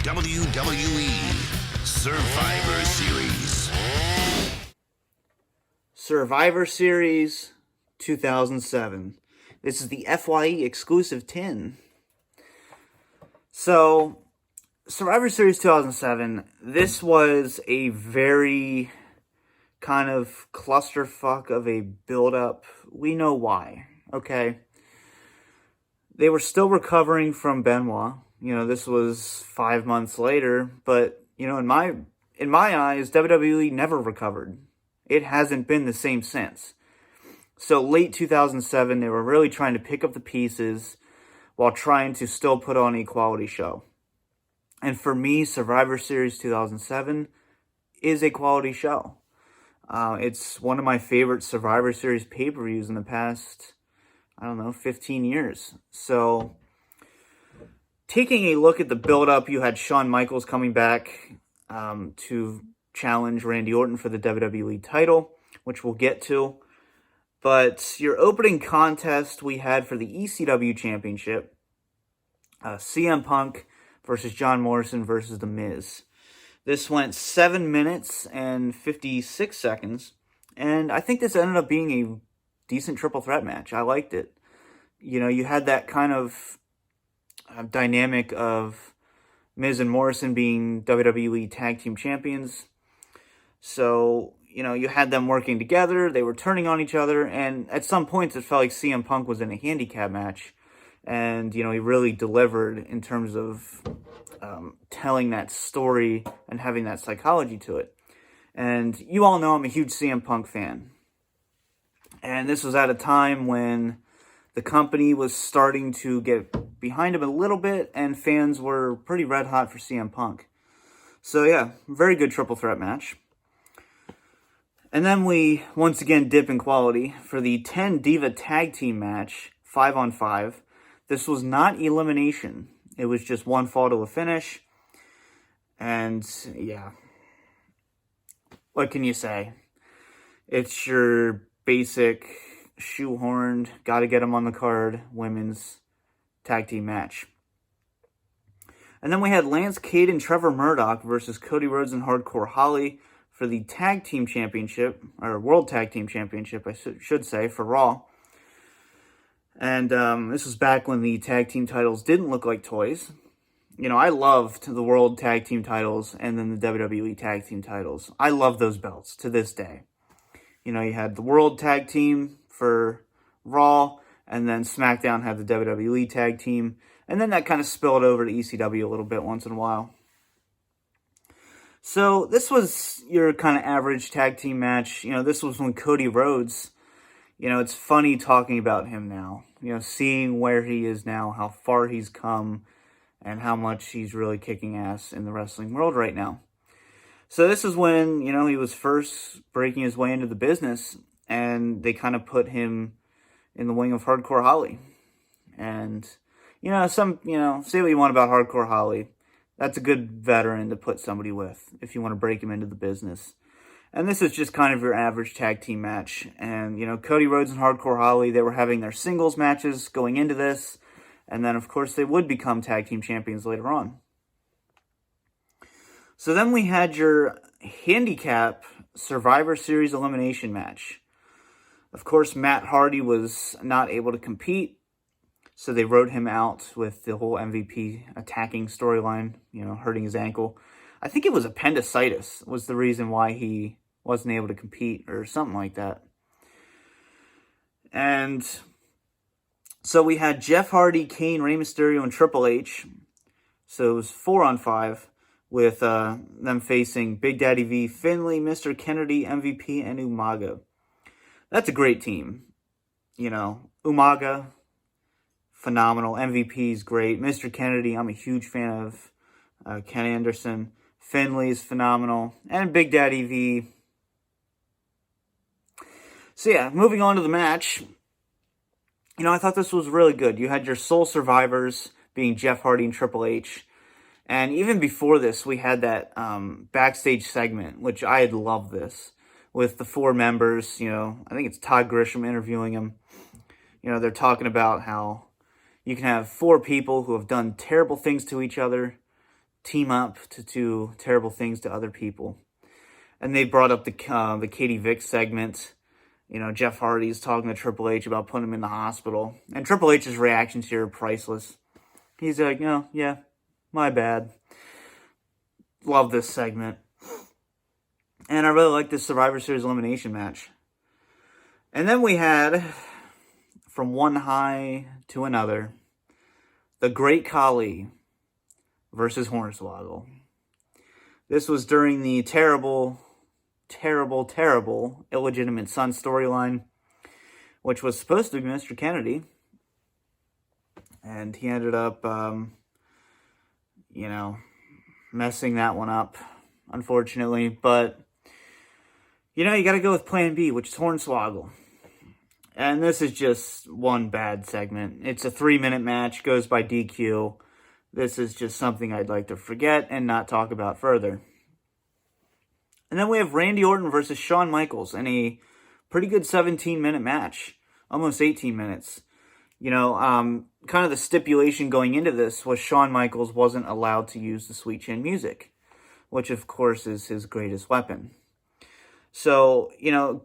WWE Survivor Series. Survivor Series 2007. This is the FYE exclusive tin. So, Survivor Series 2007, this was a very kind of clusterfuck of a build-up. We know why, okay? They were still recovering from Benoit. This was 5 months later, but, in my eyes, WWE never recovered. It hasn't been the same since. So late 2007, they were really trying to pick up the pieces while trying to still put on a quality show. And for me, Survivor Series 2007 is a quality show. It's one of my favorite Survivor Series pay-per-views in the past, 15 years. So, taking a look at the build-up, you had Shawn Michaels coming back to challenge Randy Orton for the WWE title, which we'll get to. But your opening contest we had for the ECW Championship, CM Punk versus John Morrison versus The Miz. This went 7 minutes and 56 seconds, and I think this ended up being a decent triple threat match. I liked it. You had that kind of dynamic of Miz and Morrison being WWE Tag Team Champions. So, you had them working together, they were turning on each other, and at some points it felt like CM Punk was in a handicap match. And, he really delivered in terms of telling that story and having that psychology to it. And you all know I'm a huge CM Punk fan. And this was at a time when the company was starting to get behind him a little bit, and fans were pretty red hot for CM Punk. So yeah, very good triple threat match. And then we once again dip in quality for the 10 Diva Tag Team match, 5-on-5. This was not elimination. It was just one fall to a finish. And yeah, what can you say? It's your basic shoehorned, gotta get them on the card, women's tag team match. And then we had Lance Cade and Trevor Murdoch versus Cody Rhodes and Hardcore Khali for the Tag Team Championship, or World Tag Team Championship, I should say, for Raw. And this was back when the tag team titles didn't look like toys. I loved the World Tag Team titles and then the WWE Tag Team titles. I love those belts to this day. You had the World Tag Team for Raw, and then SmackDown had the WWE Tag Team, and then that kind of spilled over to ECW a little bit once in a while. So this was your kind of average tag team match. This was when Cody Rhodes, it's funny talking about him now, seeing where he is now, how far he's come, and how much he's really kicking ass in the wrestling world right now. So this is when, he was first breaking his way into the business, and they kind of put him in the wing of Hardcore Khali. And, say what you want about Hardcore Khali. That's a good veteran to put somebody with if you want to break him into the business. And this is just kind of your average tag team match. And, Cody Rhodes and Hardcore Khali, they were having their singles matches going into this. And then, of course, they would become tag team champions later on. So then we had your handicap Survivor Series elimination match. Of course, Matt Hardy was not able to compete, so they wrote him out with the whole MVP attacking storyline, hurting his ankle. I think it was appendicitis was the reason why he wasn't able to compete or something like that. And so we had Jeff Hardy, Kane, Rey Mysterio, and Triple H. So it was 4-on-5 with them facing Big Daddy V, Finlay, Mr. Kennedy, MVP, and Umaga. That's a great team. Umaga, phenomenal. MVP's great. Mr. Kennedy, I'm a huge fan of Ken Anderson. Finlay's phenomenal. And Big Daddy V. So yeah, moving on to the match. I thought this was really good. You had your sole survivors being Jeff Hardy and Triple H. And even before this, we had that backstage segment, which I had loved this, with the four members. I think it's Todd Grisham interviewing him. They're talking about how you can have four people who have done terrible things to each other, team up to do terrible things to other people. And they brought up the Katie Vick segment. You know, Jeff Hardy's talking to Triple H about putting him in the hospital. And Triple H's reactions here are priceless. He's like, "Oh, yeah, my bad." Love this segment. And I really like this Survivor Series elimination match. And then we had, from one high to another, the Great Khali versus Hornswoggle. This was during the terrible illegitimate son storyline, which was supposed to be Mr. Kennedy. And he ended up, messing that one up, unfortunately. But, you got to go with plan B, which is Hornswoggle. And this is just one bad segment. It's a 3-minute match, goes by DQ. This is just something I'd like to forget and not talk about further. And then we have Randy Orton versus Shawn Michaels in a pretty good 17-minute match. Almost 18 minutes. Kind of the stipulation going into this was Shawn Michaels wasn't allowed to use the Sweet Chin music, which of course is his greatest weapon. So,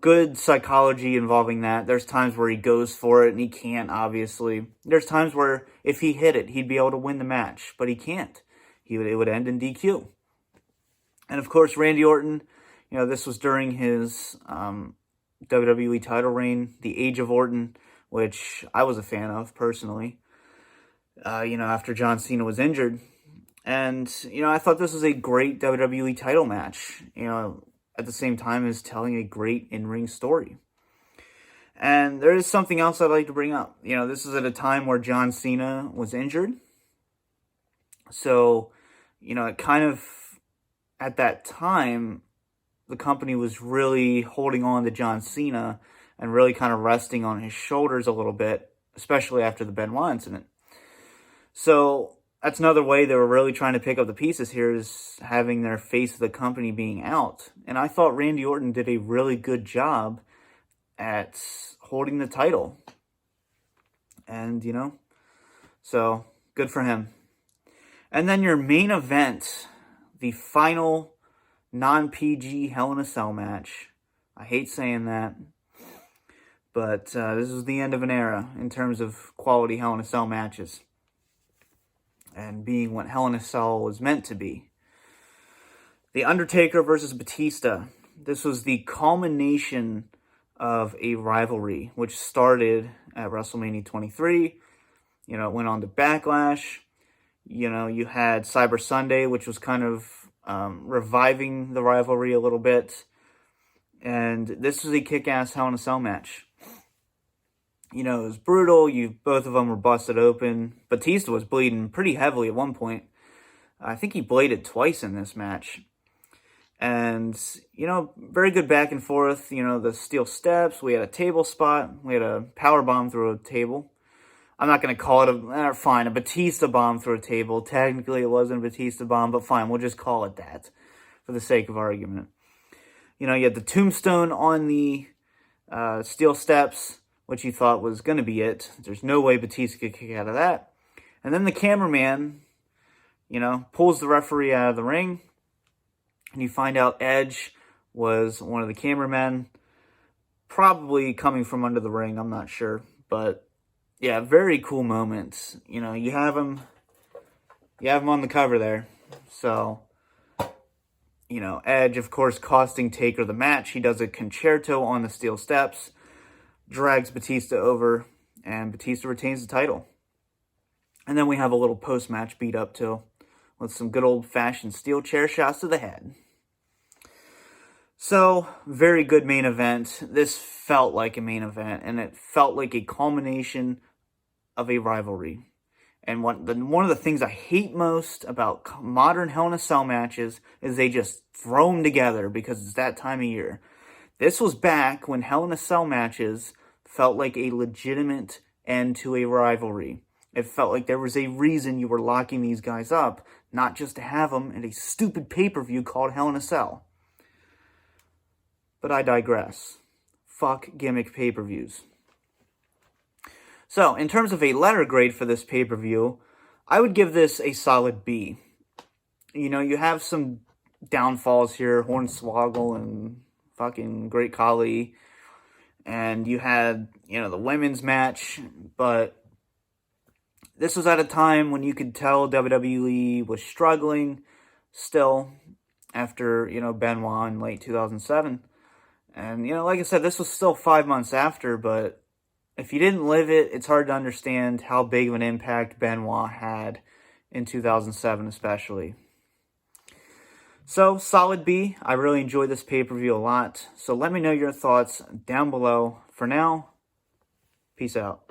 good psychology involving that. There's times where he goes for it and he can't, obviously. There's times where if he hit it, he'd be able to win the match, but he can't. It would end in DQ. And of course, Randy Orton, this was during his WWE title reign, the Age of Orton, which I was a fan of personally, after John Cena was injured. And, I thought this was a great WWE title match, at the same time as telling a great in-ring story. And there is something else I'd like to bring up. This is at a time where John Cena was injured. So, it kind of, at that time, the company was really holding on to John Cena and really kind of resting on his shoulders a little bit, especially after the Benoit incident. So that's another way they were really trying to pick up the pieces here, is having their face of the company being out. And I thought Randy Orton did a really good job at holding the title. And, so good for him. And then your main event, the final non-PG Hell in a Cell match. I hate saying that, but this is the end of an era in terms of quality Hell in a Cell matches. And being what Hell in a Cell was meant to be. The Undertaker versus Batista. This was the culmination of a rivalry, which started at WrestleMania 23. It went on to Backlash. You had Cyber Sunday, which was kind of reviving the rivalry a little bit. And this was a kick-ass Hell in a Cell match. It was brutal. Both of them were busted open. Batista was bleeding pretty heavily at one point. I think he bladed twice in this match. And, very good back and forth. The steel steps. We had a table spot. We had a power bomb through a table. I'm not going to call it a Batista bomb through a table. Technically, it wasn't a Batista bomb, but fine. We'll just call it that for the sake of argument. You had the tombstone on the steel steps, which you thought was going to be it. There's no way Batista could kick out of that. And then the cameraman, pulls the referee out of the ring. And you find out Edge was one of the cameramen, probably coming from under the ring. I'm not sure. But, yeah, very cool moments. You have him on the cover there. So, Edge, of course, costing Taker the match. He does a concerto on the steel steps. Drags Batista over, and Batista retains the title. And then we have a little post-match beat up too, with some good old-fashioned steel chair shots to the head. So, very good main event. This felt like a main event, and it felt like a culmination of a rivalry. And one of the things I hate most about modern Hell in a Cell matches is they just throw them together because it's that time of year. This was back when Hell in a Cell matches felt like a legitimate end to a rivalry. It felt like there was a reason you were locking these guys up, not just to have them in a stupid pay-per-view called Hell in a Cell. But I digress. Fuck gimmick pay-per-views. So, in terms of a letter grade for this pay-per-view, I would give this a solid B. You know, you have some downfalls here, Hornswoggle and fucking Great Khali, and you had, you know, the women's match, but this was at a time when you could tell WWE was struggling still after, you know, Benoit in late 2007. And, you know, like I said, this was still 5 months after, but if you didn't live it, it's hard to understand how big of an impact Benoit had in 2007 especially. So, solid B. I really enjoyed this pay-per-view a lot. So let me know your thoughts down below. For now, peace out.